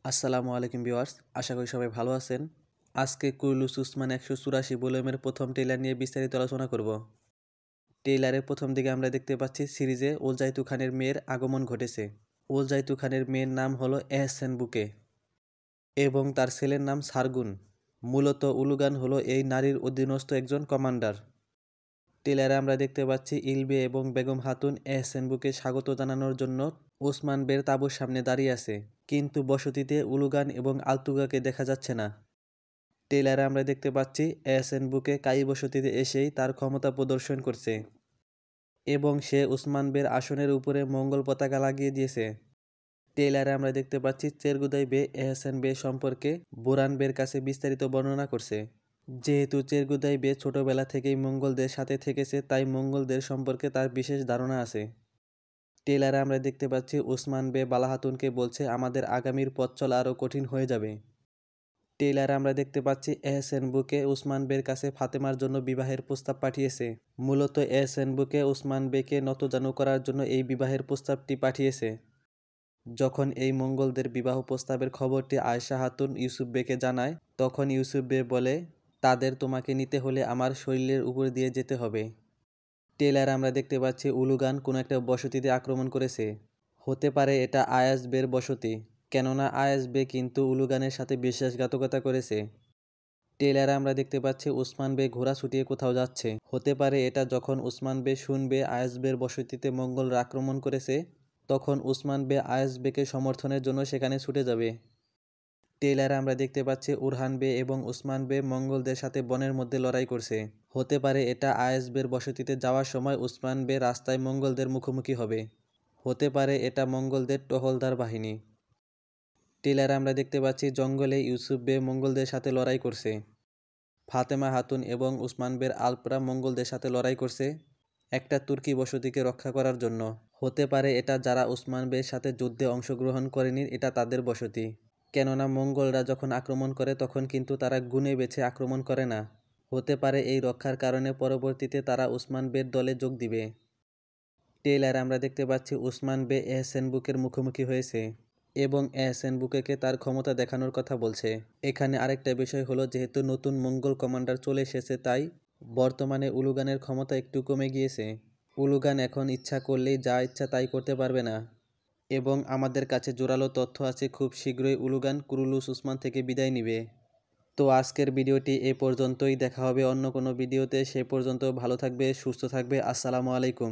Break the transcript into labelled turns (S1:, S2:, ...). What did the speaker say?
S1: আসসালামু আলাইকুম ভিউয়ার্স, আশা করি সবাই ভালো আছেন। আজকে কুরুলুস উসমান ১৮৪ ভলিউমের প্রথম ট্রেলার নিয়ে বিস্তারিত আলোচনা করব। ট্রেলারের প্রথম দিকে আমরা দেখতে পাচ্ছি সিরিজে উলজাইতু খানের মেয়ের আগমন ঘটেছে। উলজাইতু খানের মেয়ের নাম হলো এহসান বুকে এবং তার ছেলের নাম সারগুন। মূলত উলুগান হলো এই নারীর অধীনস্থ একজন কমান্ডার। ট্রেলারে আমরা দেখতে পাচ্ছি ইলবে এবং বেগম হাতুন এহসান বুকে স্বাগত জানানোর জন্য ওসমান বের তাঁবুর সামনে দাঁড়িয়ে আছে, কিন্তু বসতিতে উলুগান এবং আলতুগাকে দেখা যাচ্ছে না। ট্রেলারে আমরা দেখতে পাচ্ছি এহসান বুকে কায়ী বসতিতে এসেই তার ক্ষমতা প্রদর্শন করছে এবং সে ওসমান বের আসনের উপরে মঙ্গল পতাকা লাগিয়ে দিয়েছে। ট্রেলারে আমরা দেখতে পাচ্ছি চেরগুদাই বে এহসান বে সম্পর্কে বুরান বের কাছে বিস্তারিত বর্ণনা করছে। যেহেতু চেরগুদাই বে ছোটবেলা থেকেই মঙ্গলদের সাথে থেকেছে, তাই মঙ্গলদের সম্পর্কে তার বিশেষ ধারণা আছে। ট্রেলারে আমরা দেখতে পাচ্ছি ওসমান বে বালাহাতুনকে বলছে আমাদের আগামীর পথ চলা আরও কঠিন হয়ে যাবে। ট্রেলারে আমরা দেখতে পাচ্ছি এহসান বুকে ওসমান বের কাছে ফাতেমার জন্য বিবাহের প্রস্তাব পাঠিয়েছে। মূলত এহসান বুকে ওসমান বেকে নতজানু করার জন্য এই বিবাহের প্রস্তাবটি পাঠিয়েছে। যখন এই মঙ্গলদের বিবাহ প্রস্তাবের খবরটি আয়েশা হাতুন ইউসুফ বেকে জানায়, তখন ইউসুফ বে বলে তাদের তোমাকে নিতে হলে আমার শরীরের উপর দিয়ে যেতে হবে। ট্রেলারে আমরা দেখতে পাচ্ছি উলুগান কোনো একটা বসতিতে আক্রমণ করেছে। হতে পারে এটা আয়াজ বের বসতি, কেননা আয়াজ বে কিন্তু উলুগানের সাথে বিশ্বাসঘাতকতা করেছে। ট্রেলারে আমরা দেখতে পাচ্ছি ওসমান বে ঘোড়া ছুটিয়ে কোথাও যাচ্ছে। হতে পারে এটা যখন ওসমান বে শুনবে আয়াজ বের বসতিতে মঙ্গলরা আক্রমণ করেছে, তখন ওসমান বে আয়াজ বেকে সমর্থনের জন্য সেখানে ছুটে যাবে। ট্রেলারে আমরা দেখতে পাচ্ছি উরহান বে এবং ওসমান বে মঙ্গলদের সাথে বনের মধ্যে লড়াই করছে। হতে পারে এটা আয়াজ বের বসতিতে যাওয়ার সময় ওসমান বে রাস্তায় মঙ্গলদের মুখোমুখি হবে। হতে পারে এটা মঙ্গলদের টহলদার বাহিনী। ট্রেলারে আমরা দেখতে পাচ্ছি জঙ্গলে ইউসুফ বে মঙ্গলদের সাথে লড়াই করছে। ফাতেমা হাতুন এবং ওসমান বের আলপরা মঙ্গলদের সাথে লড়াই করছে একটা তুর্কি বসতিকে রক্ষা করার জন্য। হতে পারে এটা যারা ওসমান বের সাথে যুদ্ধে অংশগ্রহণ করেনি, এটা তাদের বসতি। কেননা মঙ্গলরা যখন আক্রমণ করে তখন কিন্তু তারা গুণে বেছে আক্রমণ করে না। হতে পারে এই রক্ষার কারণে পরবর্তীতে তারা ওসমান বের দলে যোগ দিবে। ট্রেলারে আমরা দেখতে পাচ্ছি ওসমান বে এহসান বুকের মুখোমুখি হয়েছে এবং এহসান বুকেকে তার ক্ষমতা দেখানোর কথা বলছে। এখানে আরেকটা বিষয় হলো, যেহেতু নতুন মঙ্গল কমান্ডার চলে এসেছে, তাই বর্তমানে উলুগানের ক্ষমতা একটু কমে গিয়েছে। উলুগান এখন ইচ্ছা করলেই যা ইচ্ছা তাই করতে পারবে না এবং আমাদের কাছে জোরালো তথ্য আছে খুব শীঘ্রই উলুগান কুরুলুস উসমান থেকে বিদায় নিবে। তো আজকের ভিডিওটি এ পর্যন্তই, দেখা হবে অন্য কোনো ভিডিওতে। সে পর্যন্ত ভালো থাকবে, সুস্থ থাকবে। আসসালামু আলাইকুম।